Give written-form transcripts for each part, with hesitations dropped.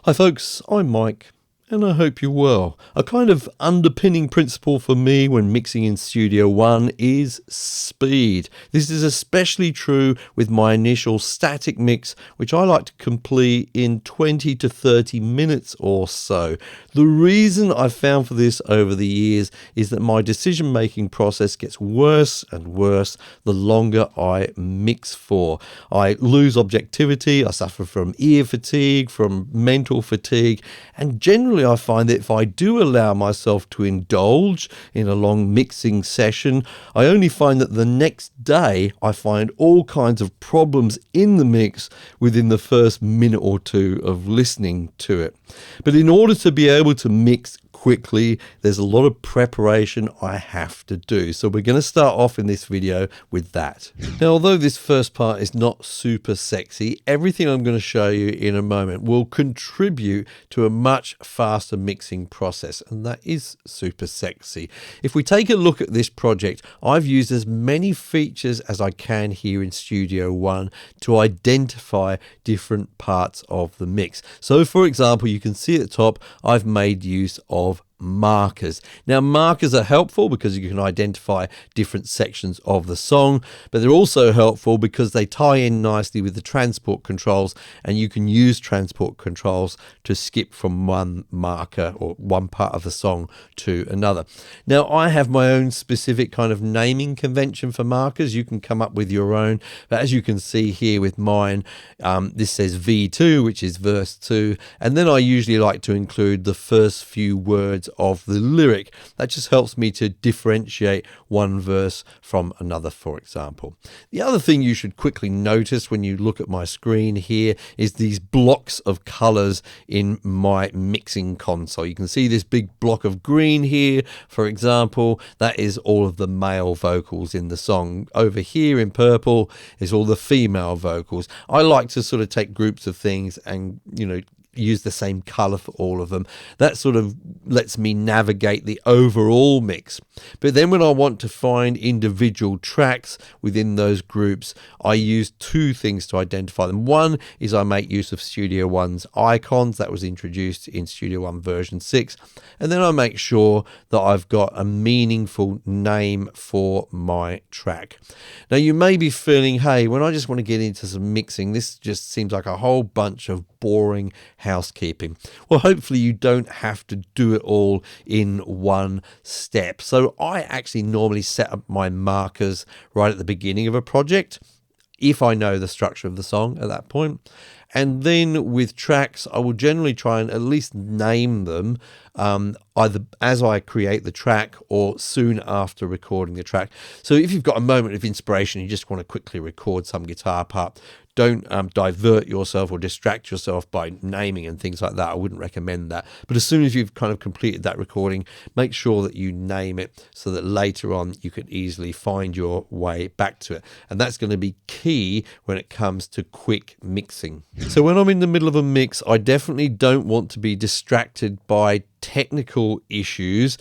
Hi folks, I'm Mike, and I hope you're well. A kind of underpinning principle for me when mixing in Studio One is speed. This is especially true with my initial static mix, which I like to complete in 20 to 30 minutes or so. The reason I've found for this over the years is that my decision-making process gets worse and worse the longer I mix for. I lose objectivity, I suffer from ear fatigue, from mental fatigue, and generally I find that if I do allow myself to indulge in a long mixing session, I only find that the next day I find all kinds of problems in the mix within the first minute or two of listening to it. But in order to be able to mix quickly, there's a lot of preparation I have to do. So we're going to start off in this video with that. Now, although this first part is not super sexy, everything I'm going to show you in a moment will contribute to a much faster mixing process, and that is super sexy. If we take a look at this project, I've used as many features as I can here in Studio One to identify different parts of the mix. So for example, you can see at the top, I've made use of markers. Now, markers are helpful because you can identify different sections of the song, but they're also helpful because they tie in nicely with the transport controls, and you can use transport controls to skip from one marker or one part of the song to another. Now, I have my own specific kind of naming convention for markers. You can come up with your own, but as you can see here with mine, this says V2, which is verse 2, and then I usually like to include the first few words of the lyric. That just helps me to differentiate one verse from another, for example. The other thing you should quickly notice when you look at my screen here is these blocks of colors in my mixing console. You can see this big block of green here, for example. That is all of the male vocals in the song. Over here in purple is all the female vocals. I like to sort of take groups of things and, use the same color for all of them. That sort of lets me navigate the overall mix. But then when I want to find individual tracks within those groups, I use two things to identify them. One is I make use of Studio One's icons. That was introduced in Studio One version 6. And then I make sure that I've got a meaningful name for my track. Now, you may be feeling, hey, when I just want to get into some mixing, this just seems like a whole bunch of boring housekeeping. Well, hopefully you don't have to do it all in one step. So I actually normally set up my markers right at the beginning of a project, if I know the structure of the song at that point. And then with tracks, I will generally try and at least name them either as I create the track or soon after recording the track. So if you've got a moment of inspiration, you just want to quickly record some guitar part, don't divert yourself or distract yourself by naming and things like that. I wouldn't recommend that. But as soon as you've kind of completed that recording, make sure that you name it so that later on you can easily find your way back to it. And that's going to be key when it comes to quick mixing. So when I'm in the middle of a mix, I definitely don't want to be distracted by technical issues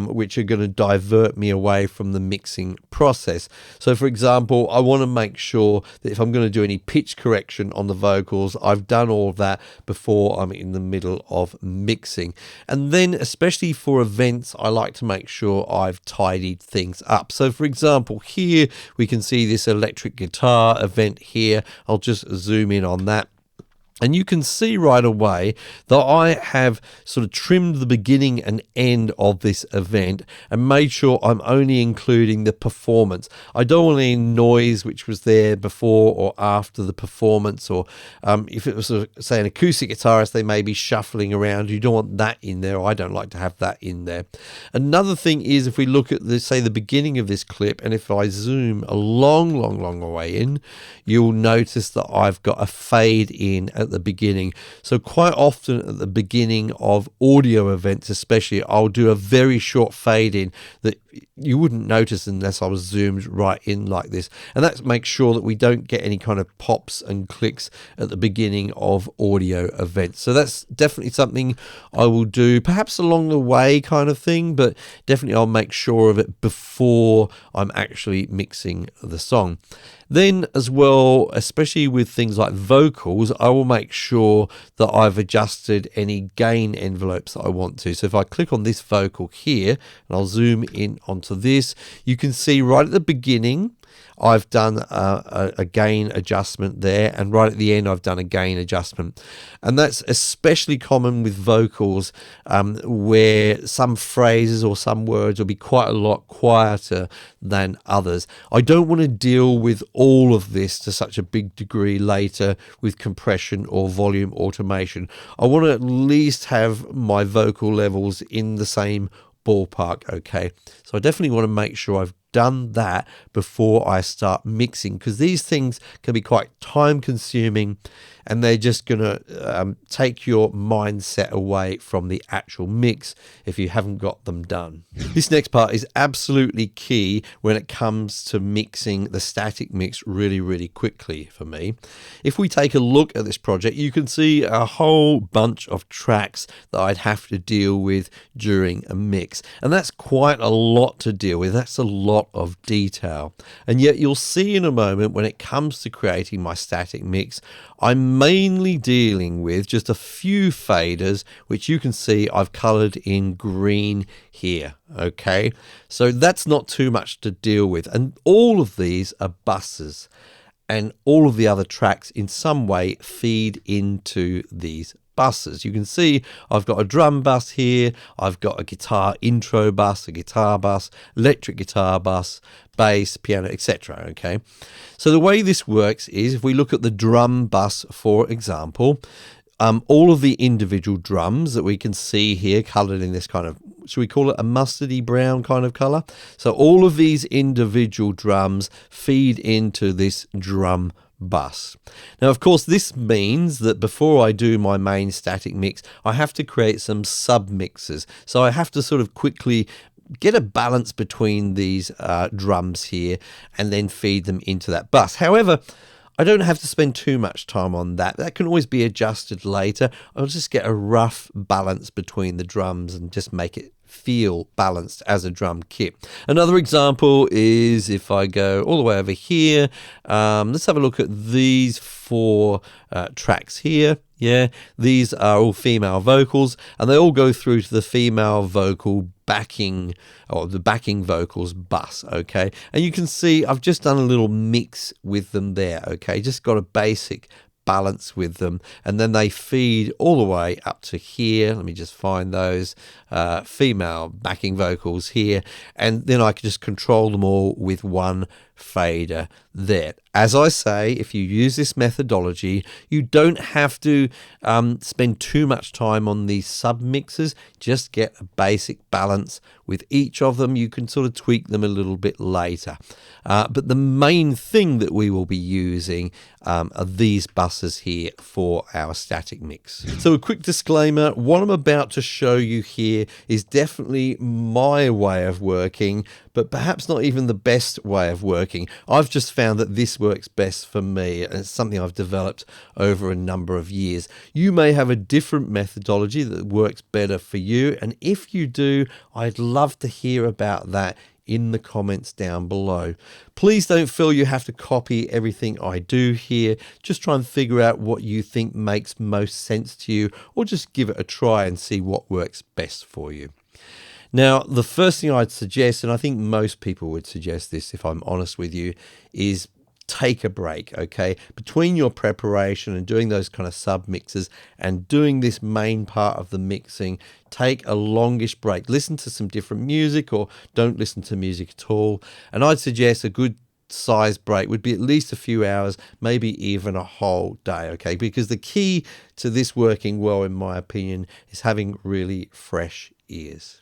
which are going to divert me away from the mixing process. So for example, I want to make sure that if I'm going to do any pitch correction on the vocals, I've done all of that before I'm in the middle of mixing. And then especially for events, I like to make sure I've tidied things up. So for example, here we can see this electric guitar event here. I'll just zoom in on that. And you can see right away that I have sort of trimmed the beginning and end of this event and made sure I'm only including the performance. I don't want any noise which was there before or after the performance, or if it was, say, an acoustic guitarist, they may be shuffling around. You don't want that in there. I don't like to have that in there. Another thing is, if we look at the beginning of this clip, and if I zoom a long way in, you'll notice that I've got a fade in at the beginning. So quite often at the beginning of audio events especially, I'll do a very short fade in that you wouldn't notice unless I was zoomed right in like this. And that makes sure that we don't get any kind of pops and clicks at the beginning of audio events. So that's definitely something I will do, perhaps along the way kind of thing, but definitely I'll make sure of it before I'm actually mixing the song. Then as well, especially with things like vocals, I will make sure that I've adjusted any gain envelopes that I want to. So if I click on this vocal here and I'll zoom in onto this, you can see right at the beginning I've done a gain adjustment there, and right at the end I've done a gain adjustment. And that's especially common with vocals, where some phrases or some words will be quite a lot quieter than others. I don't want to deal with all of this to such a big degree later with compression or volume automation. I want to at least have my vocal levels in the same ballpark. Okay, so I definitely want to make sure I've done that before I start mixing, because these things can be quite time consuming and they're just going to take your mindset away from the actual mix if you haven't got them done. This next part is absolutely key when it comes to mixing the static mix really quickly for me. If we take a look at this project, you can see a whole bunch of tracks that I'd have to deal with during a mix, and that's quite a lot to deal with. That's a lot of detail, and yet you'll see in a moment when it comes to creating my static mix, I'm mainly dealing with just a few faders, which you can see I've colored in green here. Okay, so that's not too much to deal with, and all of these are buses, and all of the other tracks in some way feed into these buses. You can see I've got a drum bus here, I've got a guitar intro bus, a guitar bus, electric guitar bus, bass, piano, etc. Okay, so the way this works is, if we look at the drum bus for example, all of the individual drums that we can see here colored in this kind of, should we call it a mustardy brown kind of color? So all of these individual drums feed into this drum bus. Now, of course, this means that before I do my main static mix, I have to create some submixes. So I have to sort of quickly get a balance between these drums here and then feed them into that bus. However, I don't have to spend too much time on that. That can always be adjusted later. I'll just get a rough balance between the drums and just make it feel balanced as a drum kit. Another example is if I go all the way over here, let's have a look at these four tracks here. Yeah, these are all female vocals, and they all go through to the female vocal backing, or the backing vocals bus. Okay, and you can see I've just done a little mix with them there. Okay, just got a basic balance with them, and then they feed all the way up to here. Let me just find those female backing vocals here, and then I can just control them all with one fader there. As I say, if you use this methodology, you don't have to spend too much time on these submixes. Just get a basic balance with each of them. You can sort of tweak them a little bit later. But the main thing that we will be using are these buses here for our static mix. So a quick disclaimer, what I'm about to show you here is definitely my way of working, but perhaps not even the best way of working. I've just found that this works best for me, and it's something I've developed over a number of years. You may have a different methodology that works better for you, and if you do, I'd love to hear about that in the comments down below. Please don't feel you have to copy everything I do here. Just try and figure out what you think makes most sense to you, or just give it a try and see what works best for you. Now, the first thing I'd suggest, and I think most people would suggest this if I'm honest with you, is take a break, okay? Between your preparation and doing those kind of sub mixes and doing this main part of the mixing, take a longish break. Listen to some different music, or don't listen to music at all. And I'd suggest a good size break would be at least a few hours, maybe even a whole day, okay? Because the key to this working well, in my opinion, is having really fresh ears.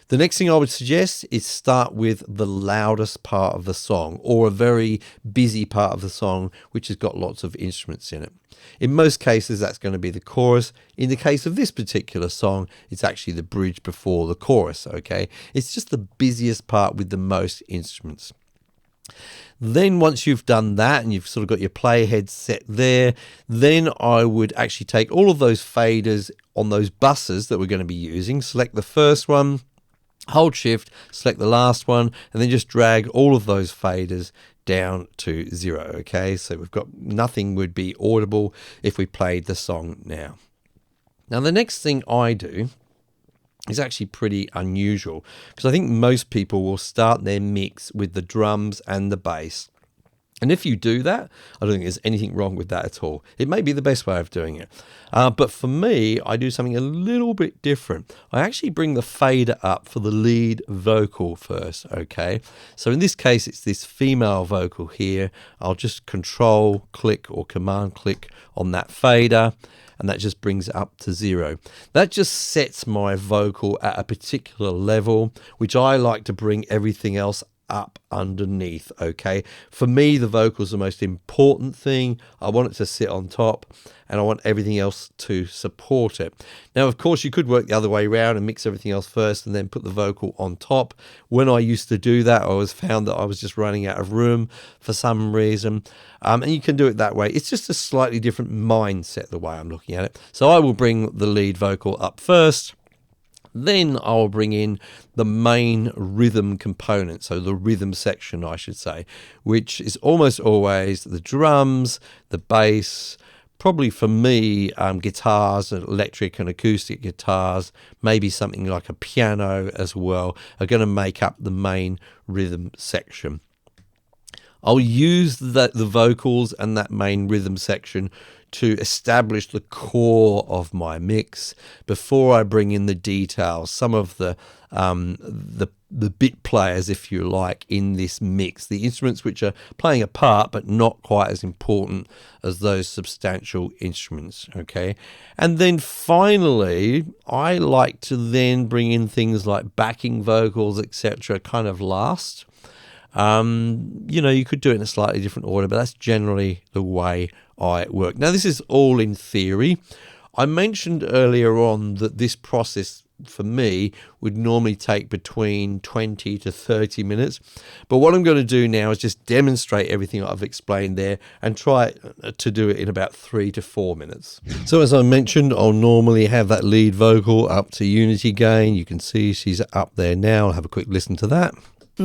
The next thing I would suggest is start with the loudest part of the song, or a very busy part of the song which has got lots of instruments in it. In most cases that's going to be the chorus. In the case of this particular song, it's actually the bridge before the chorus, okay? It's just the busiest part with the most instruments. Then once you've done that and you've sort of got your playhead set there, then I would actually take all of those faders on those buses that we're going to be using, select the first one, hold shift, select the last one, and then just drag all of those faders down to 0. Okay, so we've got nothing would be audible if we played the song now. Now the next thing I do is actually pretty unusual, because I think most people will start their mix with the drums and the bass. And if you do that, I don't think there's anything wrong with that at all. It may be the best way of doing it. But for me, I do something a little bit different. I actually bring the fader up for the lead vocal first, okay? So in this case, it's this female vocal here. I'll just control click or command click on that fader, and that just brings it up to 0. That just sets my vocal at a particular level, which I like to bring everything else up underneath. Okay, for me the vocal is the most important thing. I want it to sit on top, and I want everything else to support it. Now of course you could work the other way around and mix everything else first and then put the vocal on top. When I used to do that, I always found that I was just running out of room for some reason, and you can do it that way. It's just a slightly different mindset the way I'm looking at it. So I will bring the lead vocal up first. Then I'll bring in the main rhythm component, so the rhythm section, I should say, which is almost always the drums, the bass, probably for me, guitars, electric and acoustic guitars, maybe something like a piano as well, are going to make up the main rhythm section. I'll use the vocals and that main rhythm section to establish the core of my mix before I bring in the details, some of the bit players, if you like, in this mix, the instruments which are playing a part but not quite as important as those substantial instruments. Okay, and then finally I like to then bring in things like backing vocals, etc., kind of last. You know, you could do it in a slightly different order, but that's generally the way I work. Now, this is all in theory. I mentioned earlier on that this process for me would normally take between 20 to 30 minutes. But what I'm going to do now is just demonstrate everything I've explained there and try to do it in about 3 to 4 minutes. So as I mentioned, I'll normally have that lead vocal up to unity gain. You can see she's up there now. I'll have a quick listen to that.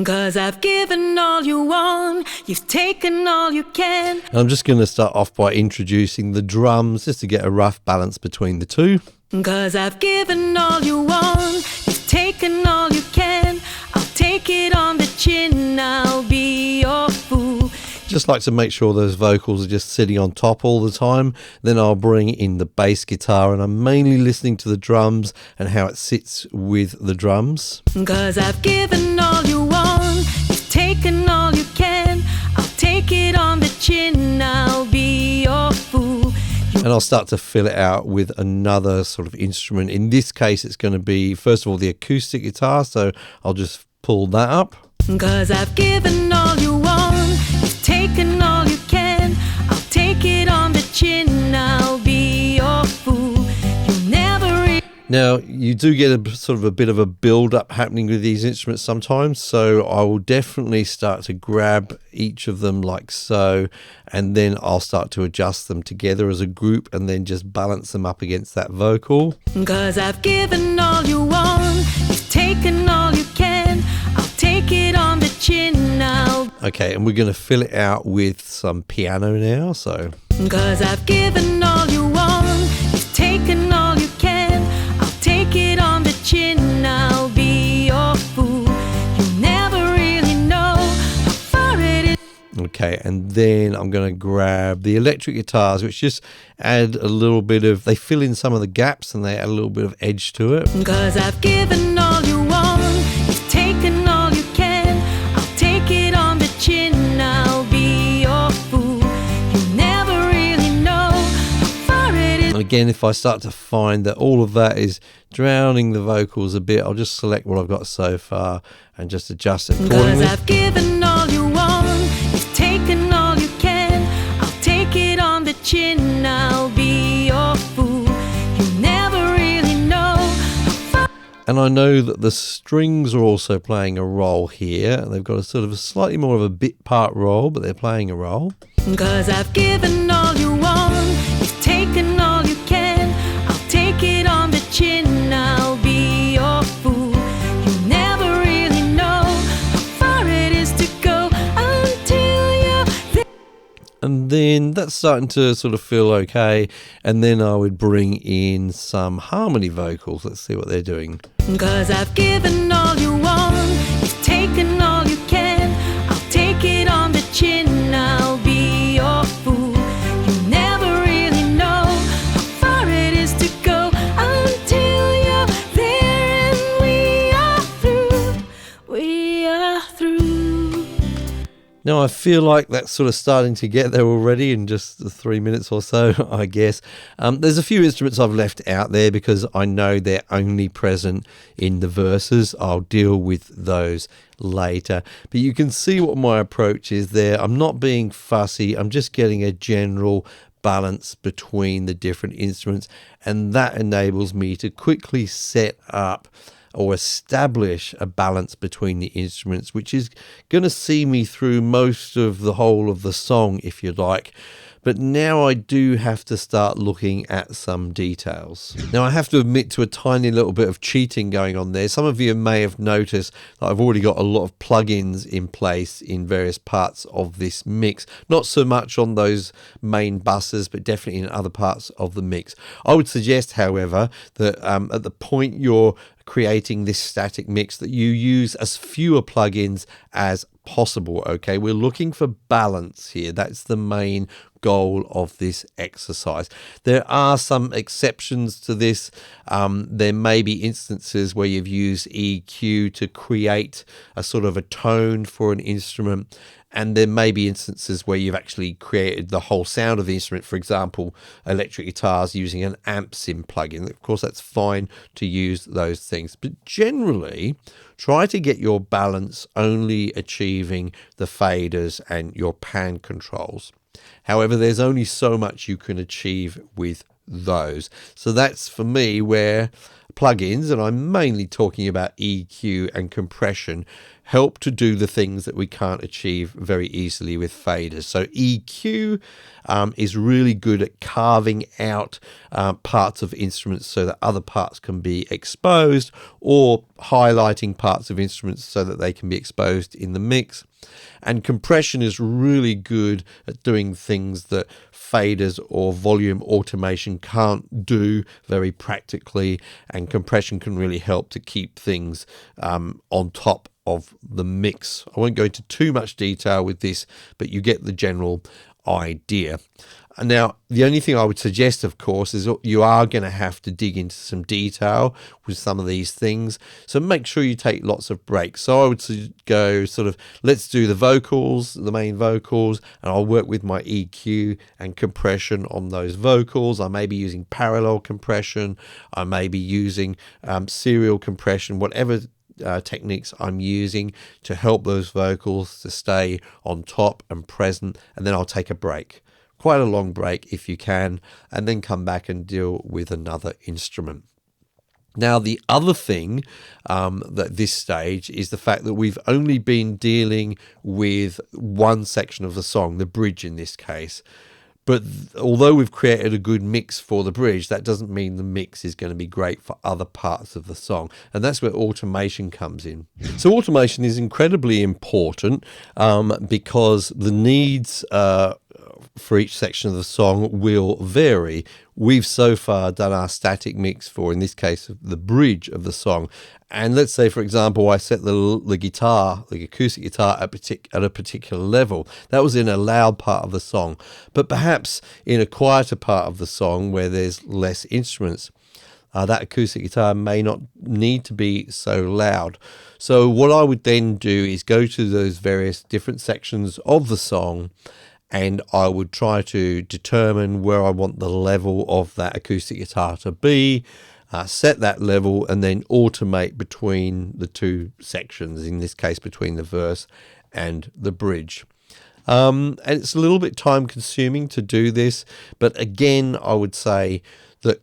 'Cause I've given all you want, you've taken all you can. And I'm just going to start off by introducing the drums just to get a rough balance between the two. 'Cause I've given all you want, you've taken all you can. I'll take it on the chin, I'll be your fool. Just like to make sure those vocals are just sitting on top all the time. Then I'll bring in the bass guitar, and I'm mainly listening to the drums and how it sits with the drums. 'Cause I've given all you want, you've taken all you can. I'll take it on the chin, I'll be your fool. And I'll start to fill it out with another sort of instrument. In this case, it's going to be, first of all, the acoustic guitar. So I'll just pull that up. 'Cause I've given all you want, you've taken all you can. I'll take it on the chin, I'll be your fool. You never Now, you do get a sort of a bit of a build-up happening with these instruments sometimes, so I will definitely start to grab each of them like so, and then I'll start to adjust them together as a group and then just balance them up against that vocal. 'Cause I've given all you want, you've taken all you can. I'll take it on the chin now. Okay, and we're going to fill it out with some piano now, so. 'Cause I've given all you want, you've taken all you can. I'll take it on the chin, I'll be your fool. You never really know how far it is. Okay, and then I'm going to grab the electric guitars, which just add a little bit of, they fill in some of the gaps and they add a little bit of edge to it. 'Cause I've given all you want, you've taken all you can. I'll take it on the chin, I'll be your fool. You never really know how far it is. And again, if I start to find that all of that is drowning the vocals a bit, I'll just select what I've got so far and just adjust it 'Cause accordingly. I've given all you want, you've taken all you can. I'll take it on the chin, I'll be your fool. You never really know how far. And I know that the strings are also playing a role here. They've got a sort of a slightly more of a bit part role, but they're playing a role. 'Cause I've given all you want, you've taken all you can. I'll take it on the chin, I'll be your fool. You never really know how far it is to go until then that's starting to sort of feel okay. And then I would bring in some harmony vocals. Let's see what they're doing. 'Cause I've given all you want, you've taken all you can. I'll take it on the chin, I'll be your fool. You never really know how far it is to go until you're there and we are through. We are through. Now I feel like that's sort of starting to get there already in just the 3 minutes or so, I guess. There's a few instruments I've left out there because I know they're only present in the verses. I'll deal with those later. But you can see what my approach is there. I'm not being fussy. I'm just getting a general balance between the different instruments, and that enables me to quickly set up or establish a balance between the instruments, which is going to see me through most of the whole of the song, if you like. But now I do have to start looking at some details. Now I have to admit to a tiny little bit of cheating going on there. Some of you may have noticed that I've already got a lot of plugins in place in various parts of this mix. Not so much on those main buses, but definitely in other parts of the mix. I would suggest, however, that at the point you're creating this static mix, that you use as fewer plugins as possible. Okay, we're looking for balance here. That's the main goal of this exercise. There are some exceptions to this. There may be instances where you've used EQ to create a sort of a tone for an instrument, and there may be instances where you've actually created the whole sound of the instrument. For example, electric guitars using an amp sim plugin. Of course, that's fine to use those things. But generally, try to get your balance only achieving the faders and your pan controls. However, there's only so much you can achieve with those. So that's for me where plugins, and I'm mainly talking about EQ and compression, help to do the things that we can't achieve very easily with faders. So EQ is really good at carving out parts of instruments so that other parts can be exposed, or highlighting parts of instruments so that they can be exposed in the mix. And compression is really good at doing things that faders or volume automation can't do very practically, and compression can really help to keep things on top of the mix. I won't go into too much detail with this, but you get the general idea. Now, the only thing I would suggest, of course, is you are going to have to dig into some detail with some of these things. So make sure you take lots of breaks. So I would go sort of, let's do the vocals, the main vocals, and I'll work with my EQ and compression on those vocals. I may be using parallel compression. I may be using serial compression, whatever techniques I'm using to help those vocals to stay on top and present. And then I'll take a break. Quite a long break if you can, and then come back and deal with another instrument. Now, the other thing at this stage is the fact that we've only been dealing with one section of the song, the bridge in this case. But although we've created a good mix for the bridge, that doesn't mean the mix is going to be great for other parts of the song. And that's where automation comes in. So automation is incredibly important because the needs for each section of the song will vary. We've so far done our static mix for, in this case, the bridge of the song. And let's say, for example, I set the guitar, the acoustic guitar at a particular level. That was in a loud part of the song. But perhaps in a quieter part of the song where there's less instruments, that acoustic guitar may not need to be so loud. So what I would then do is go to those various different sections of the song, and I would try to determine where I want the level of that acoustic guitar to be, set that level, and then automate between the two sections, in this case between the verse and the bridge. And it's a little bit time consuming to do this, but again, I would say that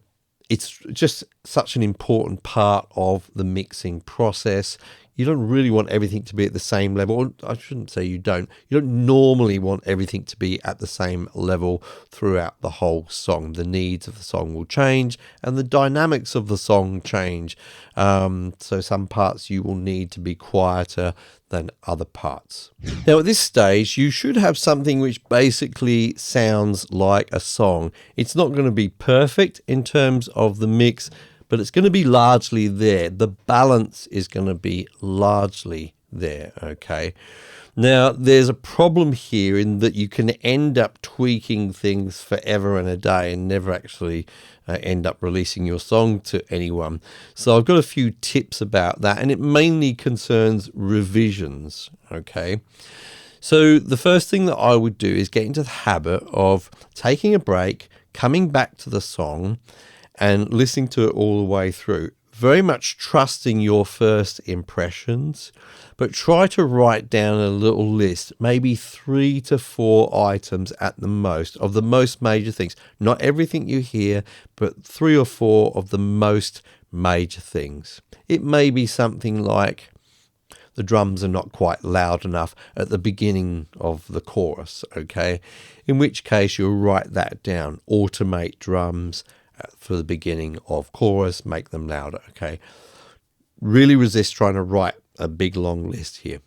it's just such an important part of the mixing process. you don't really want everything to be at the same level. I shouldn't say you don't. You don't normally want everything to be at the same level throughout the whole song. The needs of the song will change and the dynamics of the song change. So some parts you will need to be quieter than other parts. Now at this stage, you should have something which basically sounds like a song. It's not going to be perfect in terms of the mix, but it's going to be largely there. The balance is going to be largely there, okay? Now, there's a problem here in that you can end up tweaking things forever and a day and never actually end up releasing your song to anyone. So I've got a few tips about that, and it mainly concerns revisions, okay? So the first thing that I would do is get into the habit of taking a break, coming back to the song, and listening to it all the way through. Very much trusting your first impressions, but try to write down a little list, maybe 3 to 4 items at the most, of the most major things. Not everything you hear, but 3 or 4 of the most major things. It may be something like the drums are not quite loud enough at the beginning of the chorus, okay? In which case you'll write that down. Automate drums for the beginning of chorus, make them louder, okay? Really resist trying to write a big long list here.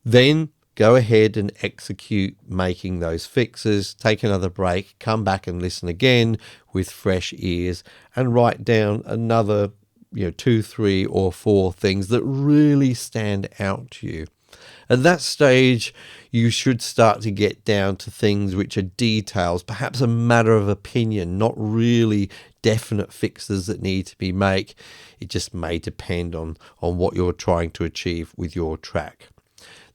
Then go ahead and execute making those fixes, take another break, come back and listen again with fresh ears and write down another 2, 3 or 4 things that really stand out to you. At that stage, you should start to get down to things which are details, perhaps a matter of opinion, not really definite fixes that need to be made. It just may depend on what you're trying to achieve with your track.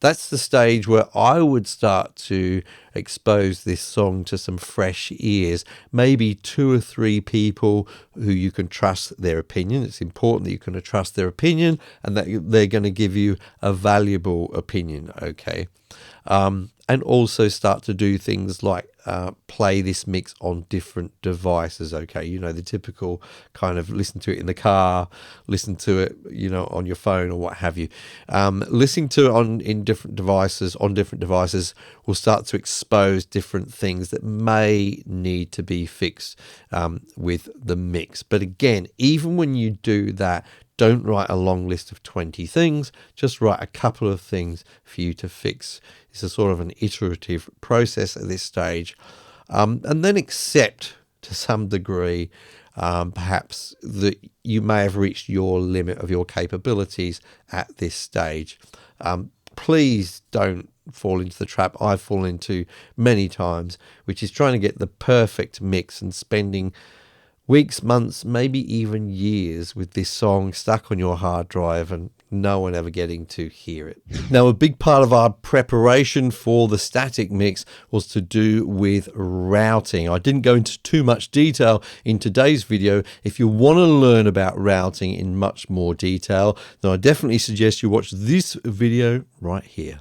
That's the stage where I would start to expose this song to some fresh ears, maybe 2 or 3 people who you can trust their opinion. It's important that you can trust their opinion and that they're going to give you a valuable opinion, okay? And also start to do things like play this mix on different devices, okay? The typical kind of listen to it in the car, listen to it, on your phone or what have you. Listening to it on different devices will start to expose different things that may need to be fixed with the mix. But again, even when you do that, don't write a long list of 20 things, just write a couple of things for you to fix. It's a sort of an iterative process at this stage. And then accept to some degree, perhaps, that you may have reached your limit of your capabilities at this stage. Please don't fall into the trap I've fallen into many times, which is trying to get the perfect mix and spending weeks, months, maybe even years with this song stuck on your hard drive and no one ever getting to hear it. Now, a big part of our preparation for the static mix was to do with routing. I didn't go into too much detail in today's video. If you want to learn about routing in much more detail, then I definitely suggest you watch this video right here.